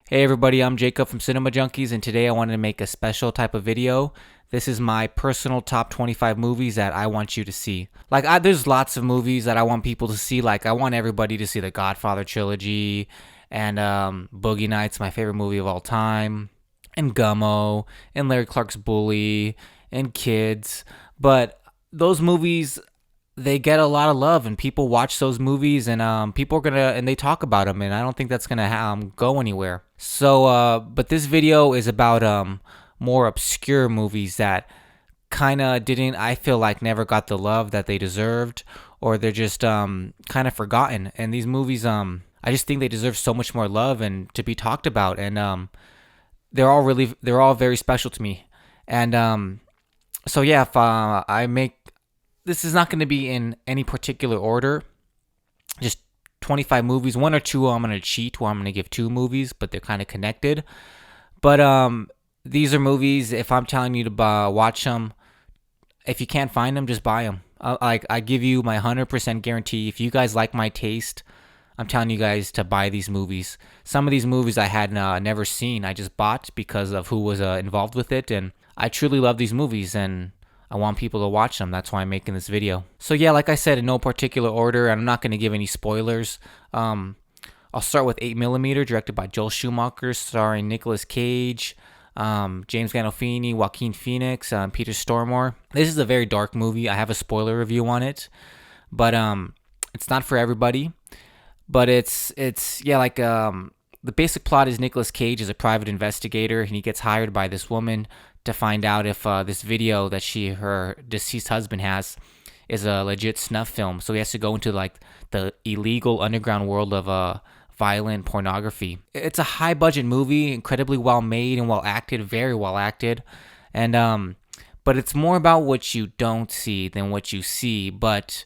Hey everybody, I'm Jacob from Cinema Junkies, and today I wanted to make a special type of video. This is my personal top 25 movies that I want you to see. There's lots of movies that I want people to see. Like, I want everybody to see the Godfather trilogy, and Boogie Nights, my favorite movie of all time, and Gummo, and Larry Clark's Bully, and Kids. But those movies, they get a lot of love, and people watch those movies, and people are gonna and they talk about them, and I don't think that's gonna go anywhere. But this video is about more obscure movies that kind of didn't, I feel like, never got the love that they deserved, or they're just kind of forgotten. And these movies, I just think they deserve so much more love and to be talked about, and they're all very special to me. And so yeah, if I make this is not going to be in any particular order. Just 25 movies. One or two I'm going to cheat where I'm going to give two movies, but they're kind of connected. But these are movies, if I'm telling you to watch them, if you can't find them, just buy them. I give you my 100% guarantee. If you guys like my taste, I'm telling you guys to buy these movies. Some of these movies I had never seen. I just bought because of who was involved with it. And I truly love these movies, and I want people to watch them. That's why I'm making this video. So yeah, like I said, in no particular order. I'm not going to give any spoilers. I'll start with 8mm, directed by Joel Schumacher, starring Nicolas Cage, James Gandolfini, Joaquin Phoenix, Peter Stormare. This is a very dark movie. I have a spoiler review on it, but it's not for everybody. But it's the basic plot is Nicolas Cage is a private investigator, and he gets hired by this woman to find out if this video that her deceased husband has is a legit snuff film. So he has to go into like the illegal underground world of violent pornography. It's a high budget movie, incredibly well made and well acted, very well acted. And but it's more about what you don't see than what you see. But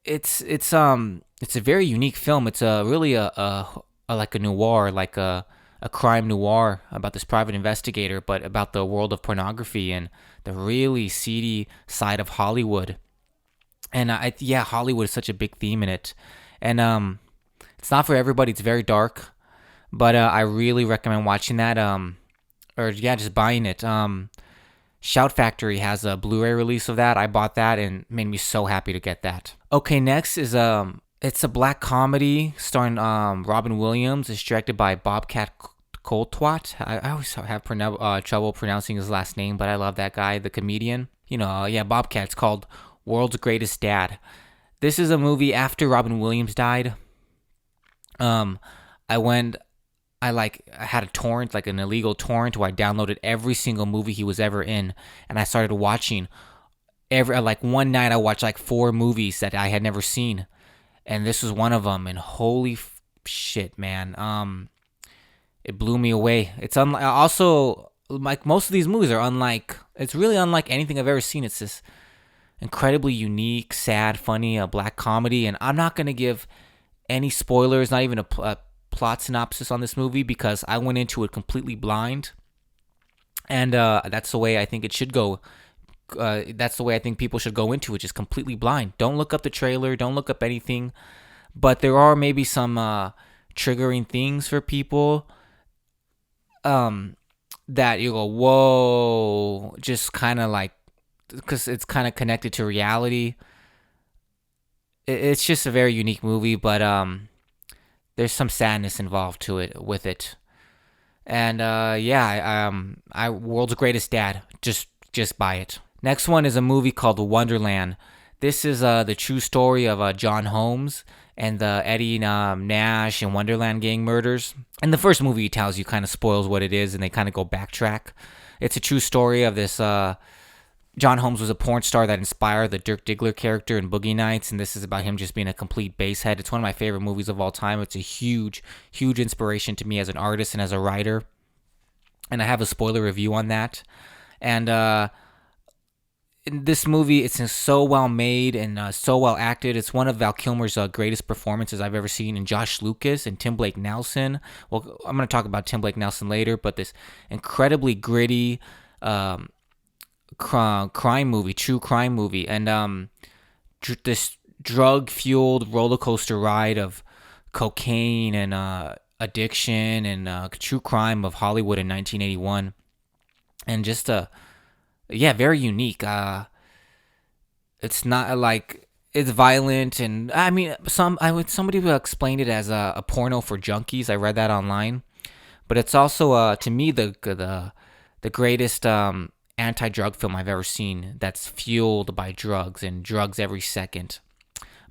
it's a very unique film. It's really a like a noir, like a crime noir about this private investigator, but about the world of pornography and the really seedy side of Hollywood. And Hollywood is such a big theme in it. And it's not for everybody. It's very dark, but I really recommend watching that. Just buying it. Shout Factory has a Blu-ray release of that. I bought that and made me so happy to get that. Okay, next is it's a black comedy starring Robin Williams. It's directed by Bobcat Goldthwait. I always have trouble pronouncing his last name, but I love that guy, the comedian. Bobcat. It's called World's Greatest Dad. This is a movie after Robin Williams died. I had a torrent, like an illegal torrent, where I downloaded every single movie he was ever in, and I started watching one night I watched like 4 movies that I had never seen. And this was one of them, and holy shit, man! It blew me away. It's also, like, most of these movies are unlike. It's really unlike anything I've ever seen. It's this incredibly unique, sad, funny, black comedy, and I'm not gonna give any spoilers, not even a plot synopsis on this movie, because I went into it completely blind, and that's the way I think it should go. That's the way I think people should go into it, just completely blind. Don't look up the trailer, don't look up anything. But there are maybe some triggering things for people that you go, whoa, just kind of like, because it's kind of connected to reality. It's just a very unique movie, but there's some sadness involved with it. And World's Greatest Dad, just buy it. Next one is a movie called Wonderland. This is the true story of John Holmes and the Eddie Nash and Wonderland gang murders. And the first movie tells you, kind of spoils what it is, and they kind of go backtrack. It's a true story of this. John Holmes was a porn star that inspired the Dirk Diggler character in Boogie Nights, and this is about him just being a complete basehead. It's one of my favorite movies of all time. It's a huge, huge inspiration to me as an artist and as a writer. And I have a spoiler review on that. And in this movie, it's so well made and so well acted. It's one of Val Kilmer's greatest performances I've ever seen, and Josh Lucas and Tim Blake Nelson. Well, I'm going to talk about Tim Blake Nelson later, but this incredibly gritty crime movie, true crime movie, and this drug-fueled roller coaster ride of cocaine and addiction and true crime of Hollywood in 1981, and just yeah, very unique. It's not like it's violent, and I mean, somebody would explain it as a porno for junkies. I read that online, but it's also to me the greatest anti-drug film I've ever seen. That's fueled by drugs and drugs every second.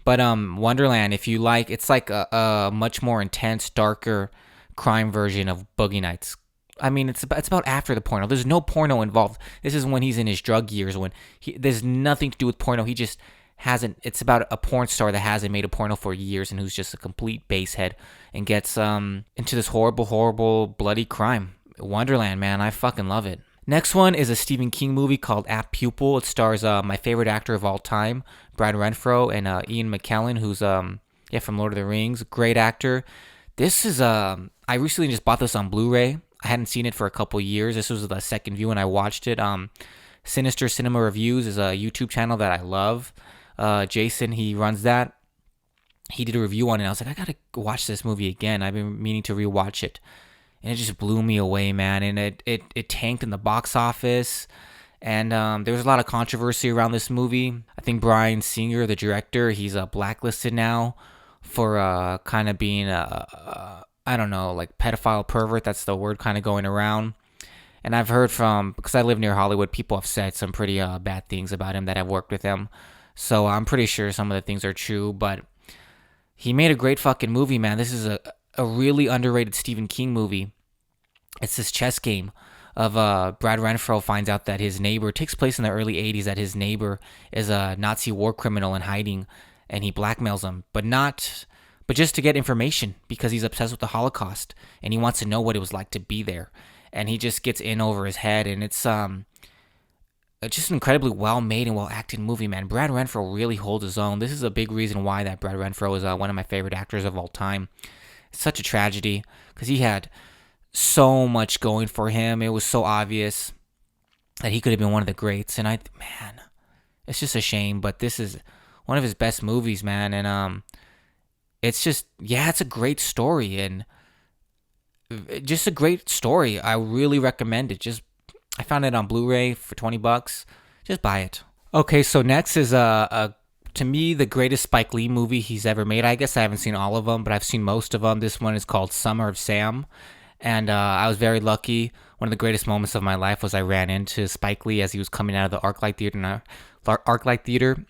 But Wonderland, if you like, it's like a much more intense, darker crime version of Boogie Nights. I mean, it's about after the porno. There's no porno involved. This is when he's in his drug years. When there's nothing to do with porno. He just hasn't. It's about a porn star that hasn't made a porno for years and who's just a complete basehead and gets into this horrible, bloody crime. Wonderland, man, I fucking love it. Next one is a Stephen King movie called Pupil. It stars my favorite actor of all time, Brad Renfro, and Ian McKellen, who's from Lord of the Rings, great actor. This is I recently just bought this on Blu-ray. I hadn't seen it for a couple years. This was the second view when I watched it. Sinister Cinema Reviews is a YouTube channel that I love. Jason, he runs that. He did a review on it. I was like, I gotta watch this movie again. I've been meaning to rewatch it. And it just blew me away, man. And it tanked in the box office. And there was a lot of controversy around this movie. I think Bryan Singer, the director, he's blacklisted now for kind of being I don't know, like pedophile pervert. That's the word kind of going around. And I've heard from, because I live near Hollywood, people have said some pretty bad things about him that have worked with him. So I'm pretty sure some of the things are true. But he made a great fucking movie, man. This is a really underrated Stephen King movie. It's this chess game of Brad Renfro finds out that his neighbor, takes place in the early 80s, that his neighbor is a Nazi war criminal in hiding, and he blackmails him, but just to get information because he's obsessed with the Holocaust and he wants to know what it was like to be there. And he just gets in over his head, and it's just an incredibly well made and well acted movie, man. Brad Renfro really holds his own. This is a big reason why that Brad Renfro is one of my favorite actors of all time. It's such a tragedy because he had so much going for him. It was so obvious that he could have been one of the greats, and man, it's just a shame. But this is one of his best movies, man, and it's just, yeah, it's a great story, and just a great story. I really recommend it. I found it on Blu-ray for $20. Just buy it. Okay, so next is to me, the greatest Spike Lee movie he's ever made. I guess I haven't seen all of them, but I've seen most of them. This one is called Summer of Sam. And I was very lucky. One of the greatest moments of my life was I ran into Spike Lee as he was coming out of the ArcLight Theater.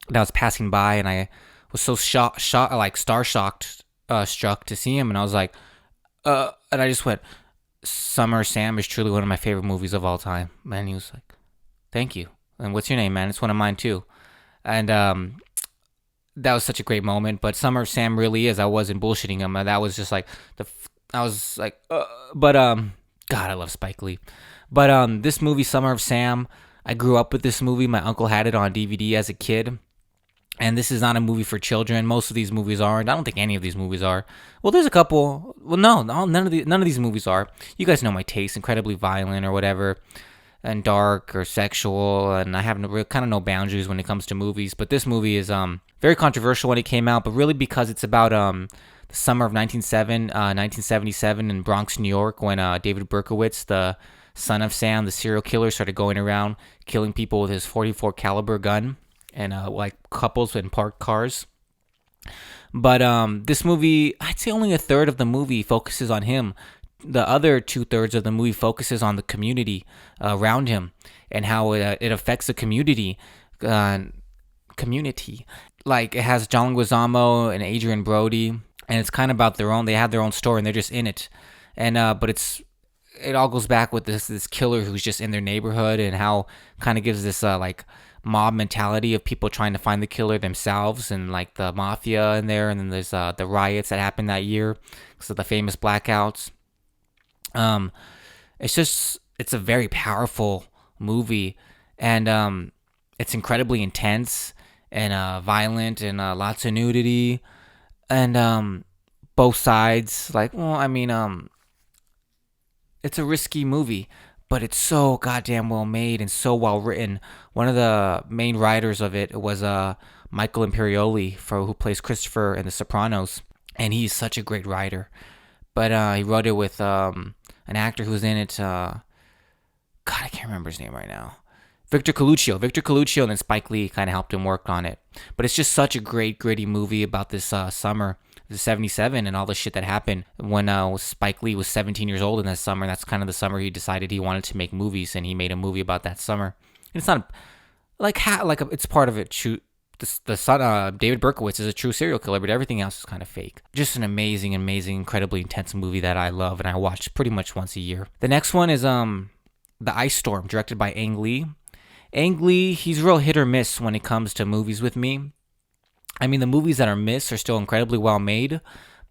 And I was passing by, and I was so struck to see him. And I was like, and I just went, Summer of Sam is truly one of my favorite movies of all time. And he was like, thank you. And what's your name, man? It's one of mine too. And that was such a great moment. But Summer of Sam really is. I wasn't bullshitting him. That was just like I was like, God, I love Spike Lee. But this movie, Summer of Sam, I grew up with this movie. My uncle had it on DVD as a kid. And this is not a movie for children. Most of these movies aren't. I don't think any of these movies are. Well, there's a couple. Well, no, none of these movies are. You guys know my taste, incredibly violent or whatever, and dark or sexual, and I have kind of no boundaries when it comes to movies. But this movie is very controversial when it came out, but really because it's about the summer of 1977 in Bronx, New York, when David Berkowitz, the son of Sam, the serial killer, started going around killing people with his .44 caliber gun and like couples in parked cars. But this movie, I'd say only a third of the movie focuses on him. The other 2/3 of the movie focuses on the community around him and how it affects the community. Like, it has John Leguizamo and Adrian Brody, and it's kind of about they have their own story, and they're just in it. And but it all goes back with this killer who's just in their neighborhood, and how kind of gives this like mob mentality of people trying to find the killer themselves, and like the mafia in there. And then there's the riots that happened that year because of the famous blackouts. It's a very powerful movie, and it's incredibly intense and violent, and lots of nudity, and both sides. Like, well, I mean, it's a risky movie, but it's so goddamn well made and so well written. One of the main writers of it was Michael Imperioli, who plays Christopher in The Sopranos, and he's such a great writer. but he wrote it with an actor who's in it. God, I can't remember his name right now. Victor Coluccio. Victor Coluccio, and then Spike Lee kind of helped him work on it. But it's just such a great, gritty movie about this summer, the 77, and all the shit that happened when Spike Lee was 17 years old in that summer. That's kind of the summer he decided he wanted to make movies, and he made a movie about that summer. And it's not it's part of it. The son, David Berkowitz, is a true serial killer, but everything else is kind of fake. Just an amazing, incredibly intense movie that I love, and I watch pretty much once a year. The next one is The Ice Storm, directed by Ang Lee. Ang Lee, he's real hit or miss when it comes to movies with me. I mean, the movies that are missed are still incredibly well made.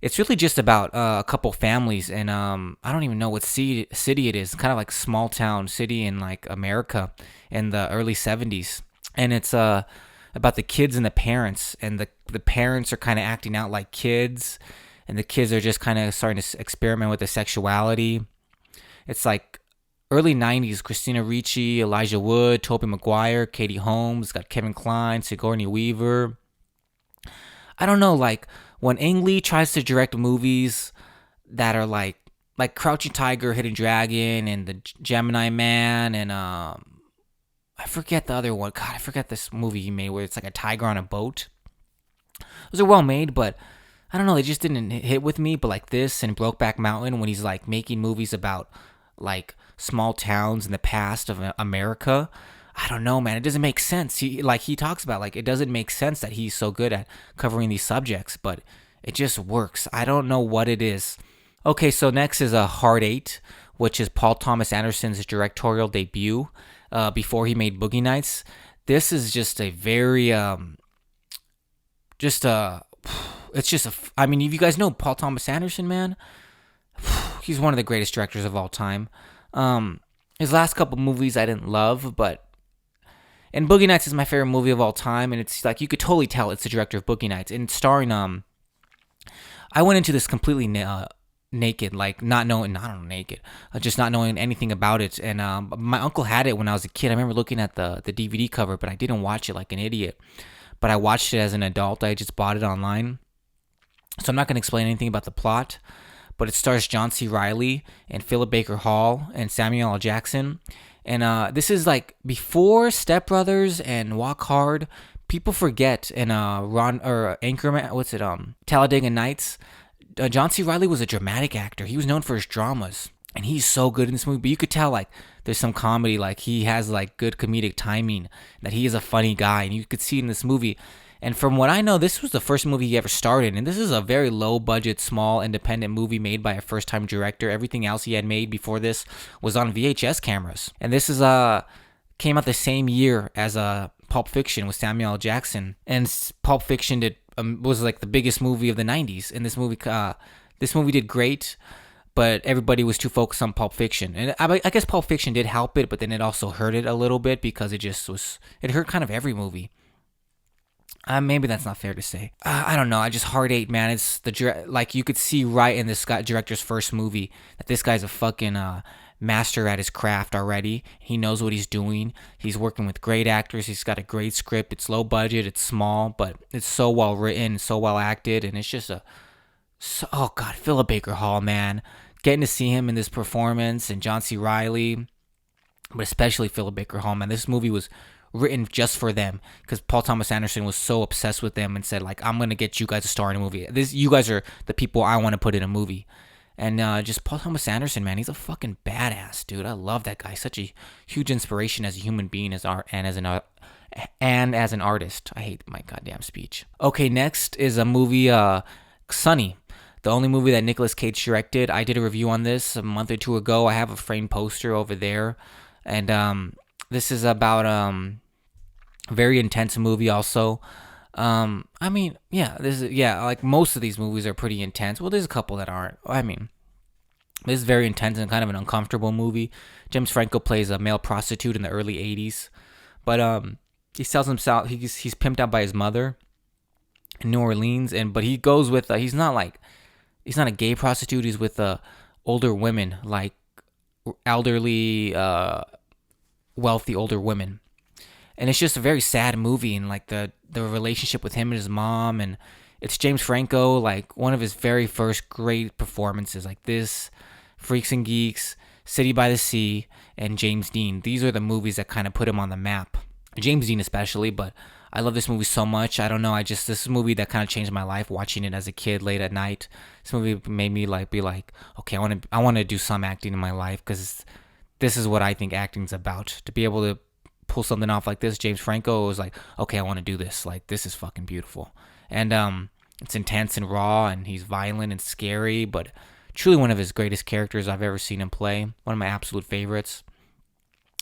It's really just about a couple families, and I don't even know what city it is. Kind of like small town city in like America in the early 70s. And it's about the kids and the parents, and the parents are kind of acting out like kids, and the kids are just kind of starting to experiment with their sexuality. It's like early 90s, Christina Ricci, Elijah Wood, Tobey Maguire, Katie Holmes, got Kevin Kline, Sigourney Weaver. I don't know, like when Ang Lee tries to direct movies that are like Crouching Tiger, Hidden Dragon, and The Gemini Man, and I forget the other one. God, I forget this movie he made where it's like a tiger on a boat. Those are well made, but I don't know, they just didn't hit with me. But like this and Brokeback Mountain, when he's like making movies about like small towns in the past of America, I don't know, man. It doesn't make sense. He talks about like it doesn't make sense that he's so good at covering these subjects, but it just works. I don't know what it is. Okay, so next is Hard Eight, which is Paul Thomas Anderson's directorial debut before he made Boogie Nights. This is just a very I mean, if you guys know Paul Thomas Anderson, man, he's one of the greatest directors of all time. His last couple movies I didn't love, and Boogie Nights is my favorite movie of all time, and it's like you could totally tell it's the director of Boogie Nights. And starring I went into this completely naked, like just not knowing anything about it. And my uncle had it when I was a kid. I remember looking at the DVD cover, but I didn't watch it like an idiot. But I watched it as an adult. I just bought it online, so I'm not gonna explain anything about the plot. But it stars John C. Reilly and Philip Baker Hall and Samuel L. Jackson. And this is like before Step Brothers and Walk Hard. People forget. And Anchorman, Talladega Nights. John C. Reilly was a dramatic actor. He was known for his dramas, and he's so good in this movie. But you could tell like there's some comedy, like he has like good comedic timing, that he is a funny guy, and you could see in this movie. And from what I know, this was the first movie he ever starred in. And this is a very low-budget, small, independent movie made by a first-time director. Everything else he had made before this was on VHS cameras. And this is came out the same year as Pulp Fiction with Samuel L. Jackson. And Pulp Fiction was like the biggest movie of the 90s. And this movie did great, but everybody was too focused on Pulp Fiction. And I guess Pulp Fiction did help it, but then it also hurt it a little bit because it hurt kind of every movie. Maybe that's not fair to say. I don't know. Hard Eight, man. It's like you could see right in this director's first movie that this guy's a fucking master at his craft already. He knows what he's doing. He's working with great actors. He's got a great script. It's low budget. It's small, but it's so well written, so well acted, and it's just oh God, Philip Baker Hall, man. Getting to see him in this performance, and John C. Reilly, but especially Philip Baker Hall, man. This movie was written just for them because Paul Thomas Anderson was so obsessed with them and said like, I'm gonna get you guys to star in a movie. You guys are the people I want to put in a movie. And just Paul Thomas Anderson, man, he's a fucking badass, dude. I love that guy. Such a huge inspiration as a human being, as an artist. I hate my goddamn speech. Okay, next is a movie, Sunny, the only movie that Nicolas Cage directed. I did a review on this a month or two ago. I have a framed poster over there, and this is about a very intense movie also. I mean, like most of these movies are pretty intense. Well, there's a couple that aren't. I mean, this is very intense and kind of an uncomfortable movie. James Franco plays a male prostitute in the early 80s. But he sells himself, he's pimped out by his mother in New Orleans, but he goes with, he's not a gay prostitute, he's with older women, like elderly, wealthy older women. And it's just a very sad movie, and like the relationship with him and his mom, and It's James Franco, like one of his very first great performances, like this, Freaks and Geeks, City by the Sea, and James Dean. These are the movies that kind of put him on the map. James Dean especially, but I love this movie so much. I don't know. This is a movie that kind of changed my life. Watching it as a kid late at night, this movie made me like be like, okay, I want to do some acting in my life because this is what I think acting's about. To be able to pull something off like this, James Franco was like, okay, I want to do this. Like this is fucking beautiful, and it's intense and raw, and he's violent and scary, but truly one of his greatest characters I've ever seen him play. One of my absolute favorites.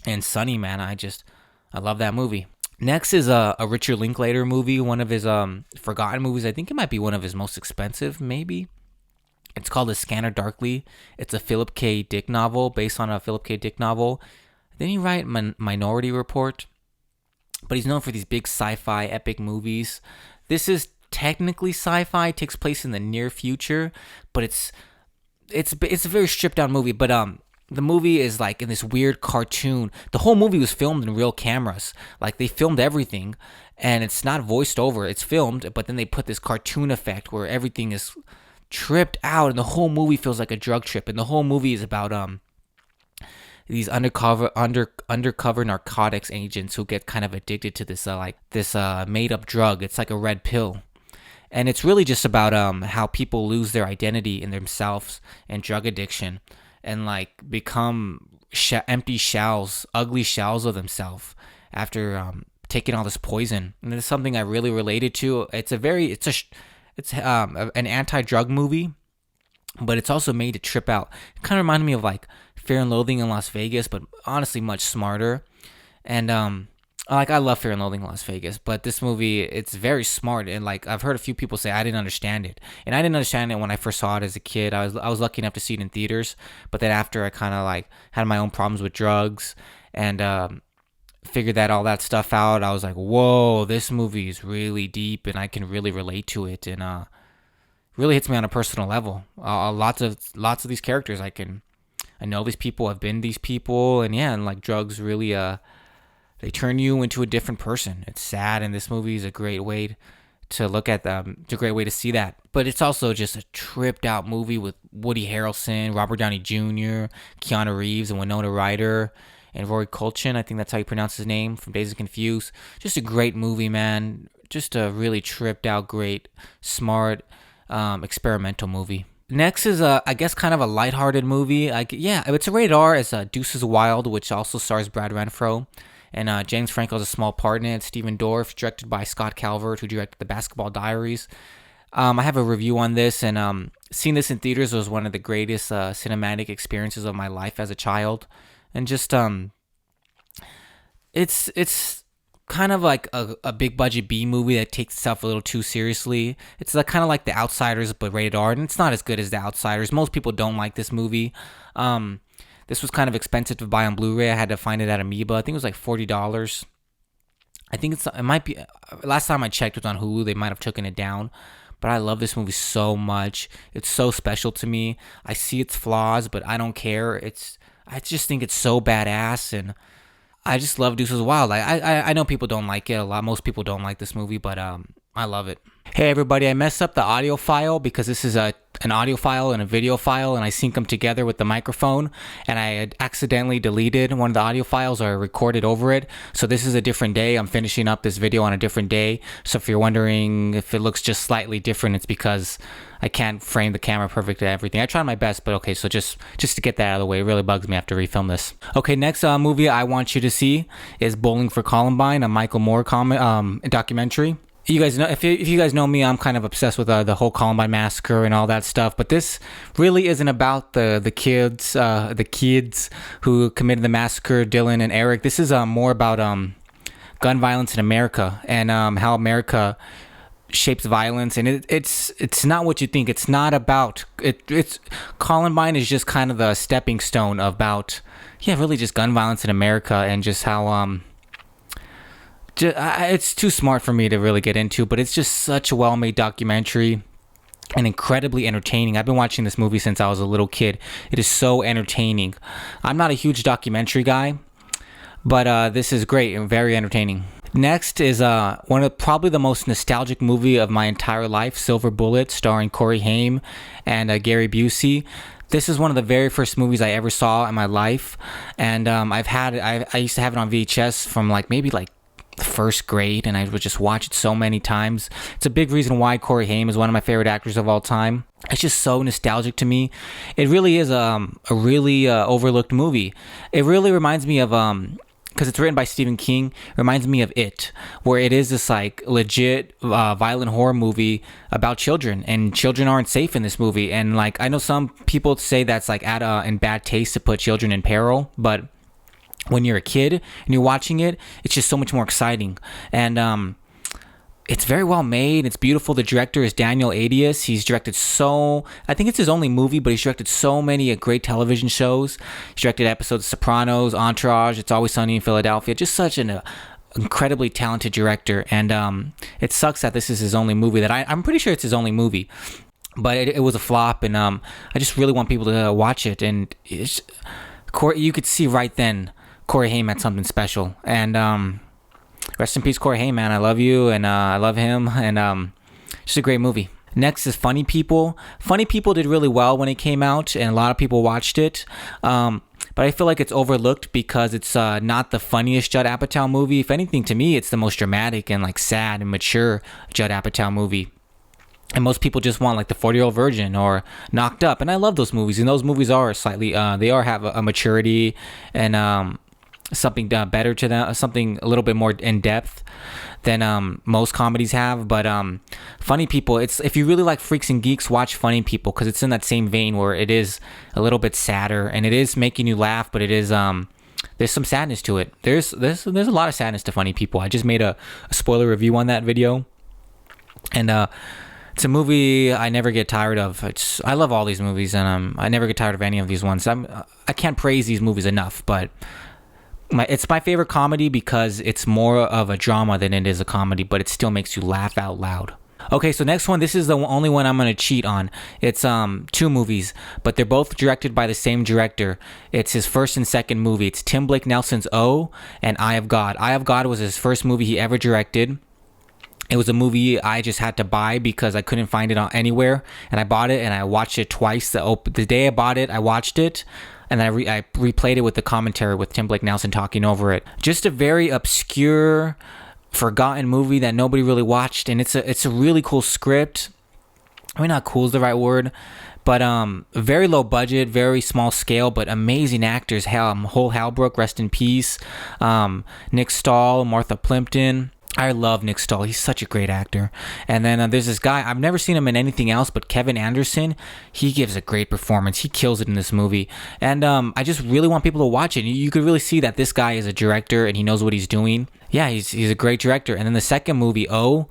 And Sonny, man, I love that movie. Next is a Richard Linklater movie, one of his forgotten movies. I think it might be one of his most expensive, maybe. It's called A Scanner Darkly. It's a Philip K. Dick novel, based on a Philip K. Dick novel. Didn't he write Minority Report? But he's known for these big sci-fi epic movies. This is technically sci-fi, takes place in the near future, but it's a very stripped down movie. But the movie is like in this weird cartoon. The whole movie was filmed in real cameras. Like they filmed everything, and it's not voiced over. It's filmed, but then they put this cartoon effect where everything is tripped out, and the whole movie feels like a drug trip. And the whole movie is about these undercover narcotics agents who get kind of addicted to this made up drug. It's like a red pill. And it's really just about how people lose their identity in themselves and drug addiction, and like become empty shells, ugly shells of themselves after taking all this poison. And it's something I really related to. It's an anti-drug movie, but it's also made to trip out. It kind of reminded me of like Fear and Loathing in Las Vegas, but honestly much smarter. And I love Fear and Loathing in Las Vegas, but this movie, it's very smart. And like I've heard a few people say I didn't understand it, and I didn't understand it when I first saw it as a kid. I was lucky enough to see it in theaters, but then after I kind of like had my own problems with drugs and figured all that stuff out, I was like, whoa, this movie is really deep, and I can really relate to it, and really hits me on a personal level. Lots of these characters, I know these people, I've been these people, and yeah, and like drugs really they turn you into a different person. It's sad, and this movie is a great way to look at them. It's a great way to see that. But it's also just a tripped out movie with Woody Harrelson, Robert Downey Jr., Keanu Reeves, and Winona Ryder, and Rory Culkin. I think that's how you pronounce his name, from Dazed and Confused. Just a great movie, man. Just a really tripped out, great, smart, experimental movie. Next is I guess kind of a lighthearted movie. It's a rated R. It's Deuces Wild, which also stars Brad Renfro. And James Franco has a small part in it. Stephen Dorff, directed by Scott Calvert, who directed The Basketball Diaries. I have a review on this, and seeing this in theaters was one of the greatest cinematic experiences of my life as a child. And just it's kind of like a big budget B movie that takes itself a little too seriously. It's like kind of like The Outsiders, but rated R, and it's not as good as The Outsiders. Most people don't like this movie. This was kind of expensive to buy on Blu-ray. I had to find it at Amoeba. I think it was like $40. I think it might be. Last time I checked, it was on Hulu. They might have taken it down. But I love this movie so much. It's so special to me. I see its flaws, but I don't care. I just think it's so badass, and I just love Deuces Wild. I know people don't like it a lot. Most people don't like this movie, but I love it. Hey everybody, I messed up the audio file because this is an audio file and a video file, and I sync them together with the microphone, and I had accidentally deleted one of the audio files or recorded over it. So this is a different day. I'm finishing up this video on a different day. So if you're wondering if it looks just slightly different, it's because I can't frame the camera perfectly and everything. I tried my best, but okay, so just to get that out of the way, it really bugs me. I have to refilm this. Okay, next movie I want you to see is Bowling for Columbine, a Michael Moore documentary. You guys know, if you guys know me, I'm kind of obsessed with the whole Columbine massacre and all that stuff. But this really isn't about the kids who committed the massacre, Dylan and Eric. This is more about gun violence in America and how America shapes violence. And it's not what you think. It's not about it. It's Columbine is just kind of the stepping stone about really just gun violence in America, and just how it's too smart for me to really get into, but it's just such a well-made documentary and incredibly entertaining. I've been watching this movie since I was a little kid. It is so entertaining. I'm not a huge documentary guy, but this is great and very entertaining. Next is one of probably the most nostalgic movie of my entire life, Silver Bullet, starring Corey Haim and Gary Busey. This is one of the very first movies I ever saw in my life, and I used to have it on VHS from maybe the first grade, and I would just watch it so many times. It's a big reason why Corey Haim is one of my favorite actors of all time. It's just so nostalgic to me. It really is a really overlooked movie. It really reminds me of because it's written by Stephen King, reminds me of It, where it is this legit violent horror movie about children, and children aren't safe in this movie. And I know some people say that's in bad taste to put children in peril, but when you're a kid and you're watching it, it's just so much more exciting. And it's very well made. It's beautiful. The director is Daniel Adius. He's directed I think it's his only movie, but he's directed so many great television shows. He's directed episodes of Sopranos, Entourage, It's Always Sunny in Philadelphia. Just such an incredibly talented director. And it sucks that this is his only movie. I'm pretty sure it's his only movie. But it was a flop, and I just really want people to watch it. And you could see right then Corey Haim had something special. And rest in peace, Corey Haim, man. I love you, and I love him, and just a great movie. Next is Funny People. Funny People did really well when it came out, and a lot of people watched it. But I feel like it's overlooked because it's not the funniest Judd Apatow movie. If anything, to me, it's the most dramatic and sad and mature Judd Apatow movie. And most people just want the 40-Year-Old Virgin or Knocked Up, and I love those movies. And those movies are slightly, have a maturity and something better to them, something a little bit more in depth than most comedies have. But Funny People, if you really like Freaks and Geeks, watch Funny People, because it's in that same vein where it is a little bit sadder and it is making you laugh, but it is there's some sadness to it. There's a lot of sadness to Funny People. I just made a spoiler review on that video, and it's a movie I never get tired of. I love all these movies, and I never get tired of any of these ones. I can't praise these movies enough, but it's my favorite comedy because it's more of a drama than it is a comedy, but it still makes you laugh out loud. Okay, so next one, this is the only one I'm going to cheat on. It's two movies, but they're both directed by the same director. It's his first and second movie. It's Tim Blake Nelson's O and Eye of God. Eye of God was his first movie he ever directed. It was a movie I just had to buy because I couldn't find it anywhere, and I bought it and I watched it twice. The day I bought it, I watched it, and I replayed it with the commentary with Tim Blake Nelson talking over it. Just a very obscure, forgotten movie that nobody really watched, and it's a really cool script. I mean, not cool is the right word, but very low budget, very small scale, but amazing actors. Hole Halbrook, rest in peace. Nick Stahl, Martha Plimpton. I love Nick Stahl. He's such a great actor. And then there's this guy, I've never seen him in anything else, but Kevin Anderson, he gives a great performance. He kills it in this movie. And I just really want people to watch it. You could really see that this guy is a director and he knows what he's doing. Yeah, he's a great director. And then the second movie, O,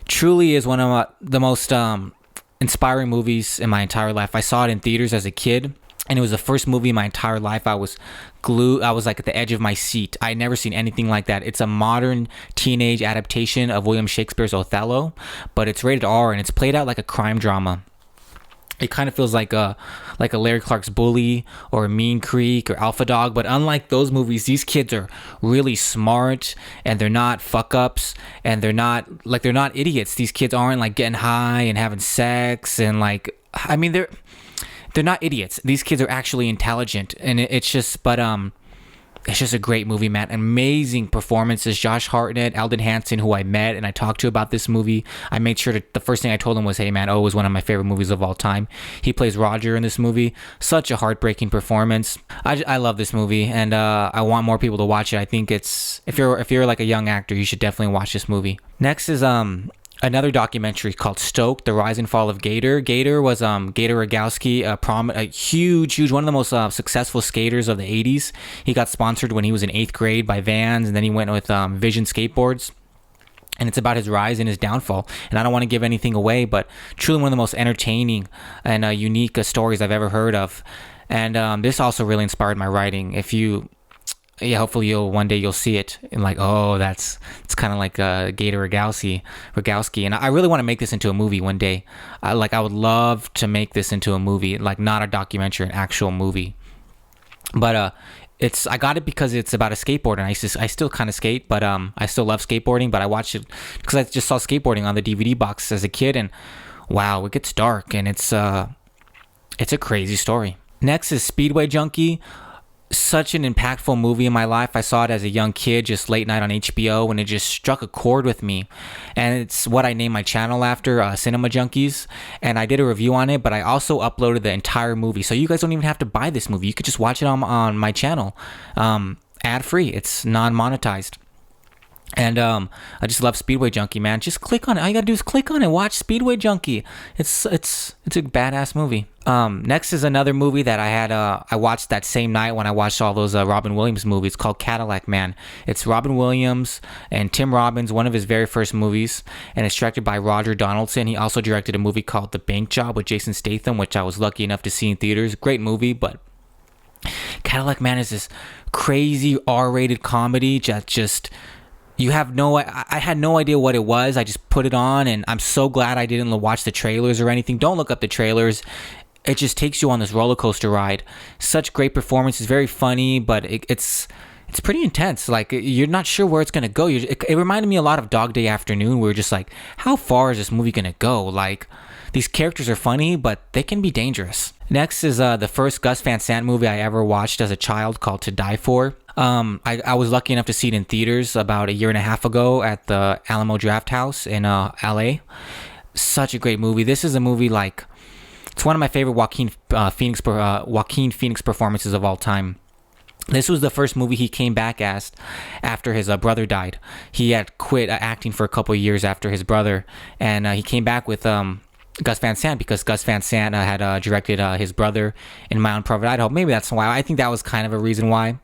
truly is one of the most inspiring movies in my entire life. I saw it in theaters as a kid, and it was the first movie in my entire life I was glued. I was at the edge of my seat. I had never seen anything like that. It's a modern teenage adaptation of William Shakespeare's Othello, but it's rated R and it's played out like a crime drama. It kind of feels like a Larry Clark's Bully or Mean Creek or Alpha Dog, but unlike those movies, these kids are really smart and they're not fuck ups and they're not idiots. These kids aren't getting high and having sex and they're not idiots. These kids are actually intelligent, and it's just a great movie, man. Amazing performances. Josh Hartnett, Eldon Hansen, who I met and I talked to about this movie. I made sure the first thing I told him was, hey man, O is one of my favorite movies of all time. He plays Roger in this movie. Such a heartbreaking performance. I love this movie, and I want more people to watch it. I think if you're a young actor, you should definitely watch this movie. Next is another documentary called Stoke, The Rise and Fall of Gator. Gator was Gator Rogowski, a huge, one of the most successful skaters of the 80s. He got sponsored when he was in 8th grade by Vans, and then he went with Vision Skateboards. And it's about his rise and his downfall. And I don't want to give anything away, but truly one of the most entertaining and unique stories I've ever heard of. And this also really inspired my writing. Hopefully one day you'll see it and it's kind of like Gator Rogowski, and I really want to make this into a movie one day. I would love to make this into a movie, not a documentary, an actual movie. But I got it because it's about a skateboarder. And I still kind of skate, but I still love skateboarding. But I watched it because I just saw skateboarding on the DVD box as a kid, and wow, it gets dark, and it's a crazy story. Next is Speedway Junkie. Such an impactful movie in my life. I saw it as a young kid, just late night on HBO, and it just struck a chord with me. And it's what I named my channel after, Cinema Junkies. And I did a review on it, but I also uploaded the entire movie. So you guys don't even have to buy this movie. You could just watch it on my channel, ad free. It's non-monetized. And I just love Speedway Junkie, man. Just click on it. All you gotta do is click on it. Watch Speedway Junkie. It's a badass movie. Next is another movie that I watched that same night when I watched all those Robin Williams movies, called Cadillac Man. It's Robin Williams and Tim Robbins, one of his very first movies, and it's directed by Roger Donaldson. He also directed a movie called The Bank Job with Jason Statham, which I was lucky enough to see in theaters. Great movie, but Cadillac Man is this crazy R-rated comedy that just... I had no idea what it was. I just put it on, and I'm so glad I didn't watch the trailers or anything. Don't look up the trailers. It just takes you on this roller coaster ride. Such great performance. It's very funny, but it's pretty intense. Like, you're not sure where it's gonna go. It reminded me a lot of Dog Day Afternoon. We were just like, how far is this movie gonna go? Like, these characters are funny, but they can be dangerous. Next is the first Gus Van Sant movie I ever watched as a child, called To Die For. I was lucky enough to see it in theaters about a year and a half ago at the Alamo Drafthouse in LA. Such a great movie. This is a movie it's one of my favorite Joaquin Phoenix performances of all time. This was the first movie he came back as after his brother died. He had quit acting for a couple of years after his brother, and he came back with Gus Van Sant because Gus Van Sant had directed his brother in My Own Private Idaho. Maybe that's why. I think that was kind of a reason why.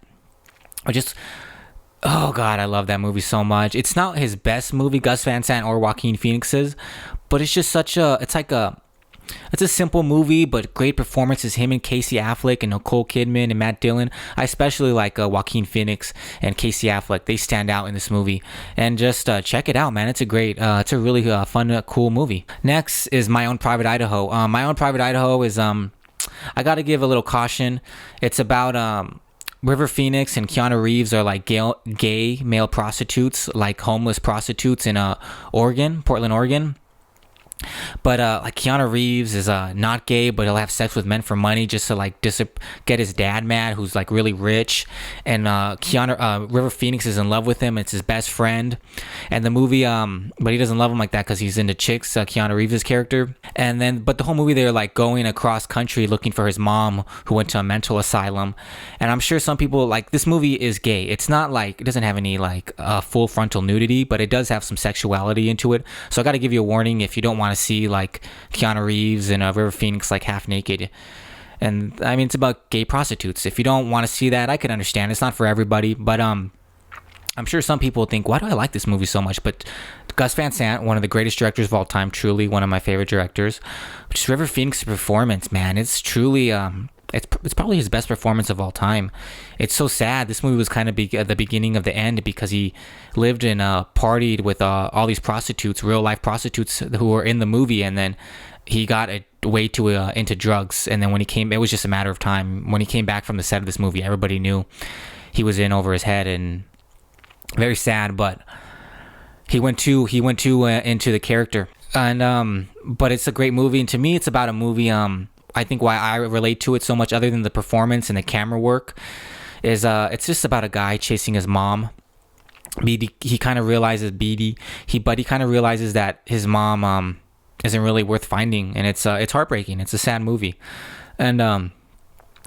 Oh God, I love that movie so much. It's not his best movie, Gus Van Sant or Joaquin Phoenix's, but it's just it's a simple movie, but great performances. Him and Casey Affleck and Nicole Kidman and Matt Dillon. I especially like Joaquin Phoenix and Casey Affleck. They stand out in this movie. And just check it out, man. It's a really fun, cool movie. Next is My Own Private Idaho. My Own Private Idaho is, I gotta give a little caution. It's about, River Phoenix and Keanu Reeves are like gay male prostitutes, like homeless prostitutes in Portland, Oregon. But like Keanu Reeves is not gay, but he'll have sex with men for money just to get his dad mad, who's like really rich. And River Phoenix is in love with him. It's his best friend. And the movie, but he doesn't love him like that because he's into chicks. Keanu Reeves' character. But the whole movie they're like going across country looking for his mom, who went to a mental asylum. And I'm sure some people this movie is gay. It's not it doesn't have any full frontal nudity, but it does have some sexuality into it. So I got to give you a warning if you don't want to see Keanu Reeves and River Phoenix half naked. And I mean, it's about gay prostitutes. If you don't want to see that, I can understand. It's not for everybody, but I'm sure some people think, why do I like this movie so much? But Gus Van Sant, one of the greatest directors of all time, truly one of my favorite directors. Just River Phoenix's performance, man, it's truly it's probably his best performance of all time. It's so sad. This movie was kind of the beginning of the end because he lived and partied with all these prostitutes, real life prostitutes who were in the movie, and then he got way too into drugs. And then when he came, it was just a matter of time. When he came back from the set of this movie, everybody knew he was in over his head, and very sad. But he went too into the character, and but it's a great movie. And to me, it's about a movie. I think why I relate to it so much, other than the performance and the camera work, is it's just about a guy chasing his mom. He kind of realizes that his mom isn't really worth finding, and it's heartbreaking. It's a sad movie, and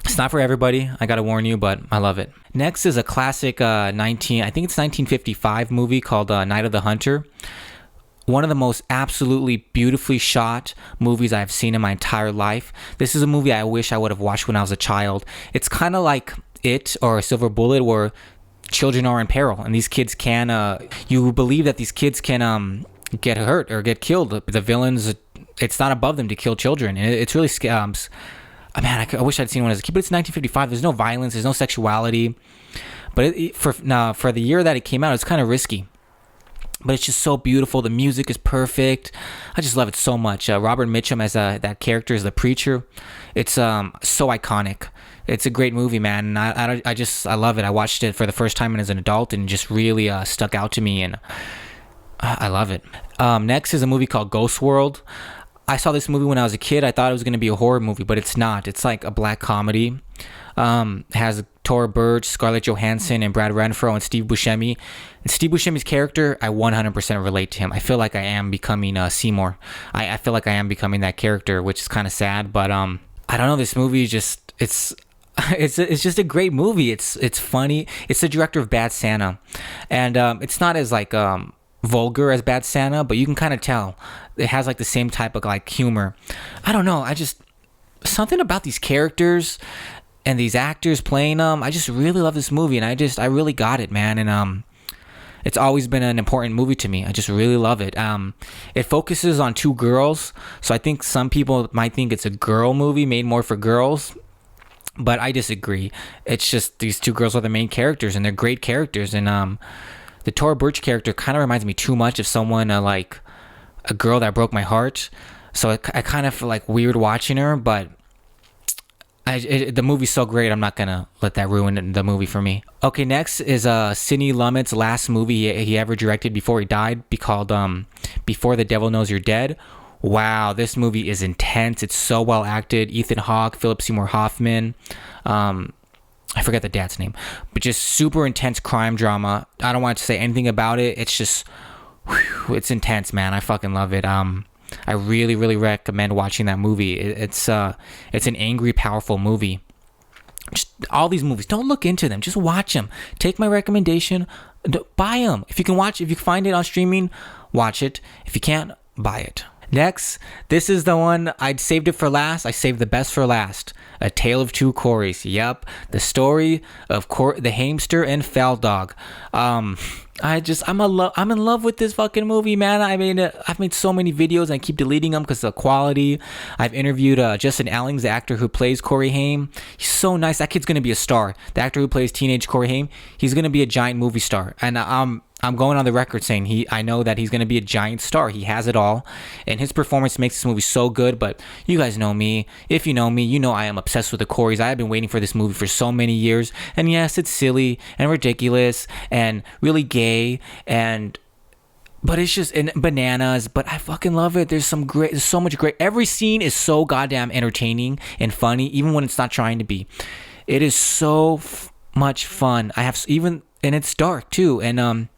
it's not for everybody. I gotta warn you, but I love it. Next is a classic 1955 movie called Night of the Hunter. One of the most absolutely beautifully shot movies I've seen in my entire life. This is a movie I wish I would have watched when I was a child. It's kind of like It or Silver Bullet, where children are in peril, and these kids you believe that these kids can get hurt or get killed. The villains, it's not above them to kill children. And it's really man, I wish I'd seen one as a kid, but it's 1955. There's no violence, there's no sexuality. But for the year that it came out, it's kind of risky. but it's just so beautiful. The music is perfect. I just love it so much. Robert Mitchum as that character as the preacher, it's so iconic. It's a great movie, man, and I love it. I watched it for the first time as an adult, and it just really stuck out to me, and I love it. Next is a movie called Ghost World. I saw this movie when I was a kid. I thought it was going to be a horror movie, but it's not. It's like a black comedy. It has Tora Birch, Scarlett Johansson, and Brad Renfro, and Steve Buscemi. And Steve Buscemi's character, I 100% relate to him. I feel like I am becoming Seymour. I feel like I am becoming that character, which is kind of sad. But I don't know. This movie is just it's just a great movie. It's funny. It's the director of Bad Santa, and it's not as like vulgar as Bad Santa, but you can kind of tell it has like the same type of like humor. I don't know. Something about these characters and these actors playing them. I just really love this movie, and I really got it, man. And it's always been an important movie to me. I just really love it. It focuses on two girls, so I think some people might think it's a girl movie made more for girls, but I disagree. It's just these two girls are the main characters, and they're great characters. And the Tora Birch character kind of reminds me too much of someone like a girl that broke my heart. So I kind of feel like weird watching her, but the movie's so great, I'm not going to let that ruin the movie for me. Okay, next is Sidney Lumet's last movie he ever directed before he died, called Before the Devil Knows You're Dead. Wow, this movie is intense. It's so well acted. Ethan Hawke, Philip Seymour Hoffman, I forget the dad's name, but just super intense crime drama. I don't want to say anything about it. It's just, it's intense, man. I fucking love it. I really, really recommend watching that movie. It's an angry, powerful movie. Just all these movies, don't look into them. Just watch them. Take my recommendation. Buy them. If you can find it on streaming, watch it. If you can't, buy it. Next, this is the one I'd saved it for last. I saved the best for last. A Tale of Two Quarries. Yep, the story of the hamster and Fell Dog. I'm in love with this fucking movie, man. I mean, I've made so many videos and I keep deleting them because of the quality. I've interviewed Justin Allings, the actor who plays Corey Haim. He's so nice. That kid's gonna be a star. The actor who plays teenage Corey Haim, he's gonna be a giant movie star. And I'm going on the record saying I know that he's going to be a giant star. He has it all. And his performance makes this movie so good. But you guys know me. If you know me, you know I am obsessed with the Coreys. I have been waiting for this movie for so many years. And yes, it's silly and ridiculous and really gay. But it's just bananas. But I fucking love it. There's so much great. Every scene is so goddamn entertaining and funny, even when it's not trying to be. It is so much fun. And it's dark too. And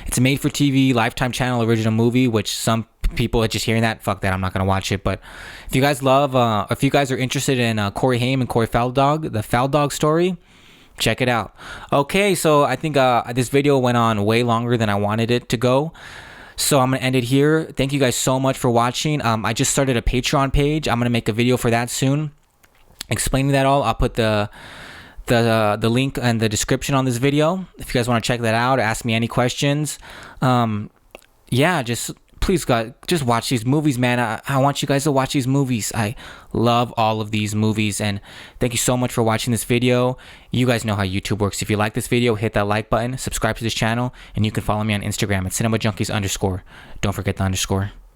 it's a made-for-TV Lifetime Channel original movie, which some people are just hearing that. Fuck that, I'm not gonna watch it. But if you guys if you guys are interested in Corey Haim and Corey Feldog, the Feldog story, check it out. Okay, so I think this video went on way longer than I wanted it to go. So I'm gonna end it here. Thank you guys so much for watching. I just started a Patreon page. I'm gonna make a video for that soon, explaining that all. I'll put the link and the description on this video if you guys want to check that out, ask me any questions. Just please, God, just watch these movies, man. I want you guys to watch these movies. I love all of these movies, and thank you so much for watching this video. You guys know how YouTube works. If you like this video, hit that like button, subscribe to this channel, and you can follow me on Instagram at cinemajunkies_. Don't forget the underscore.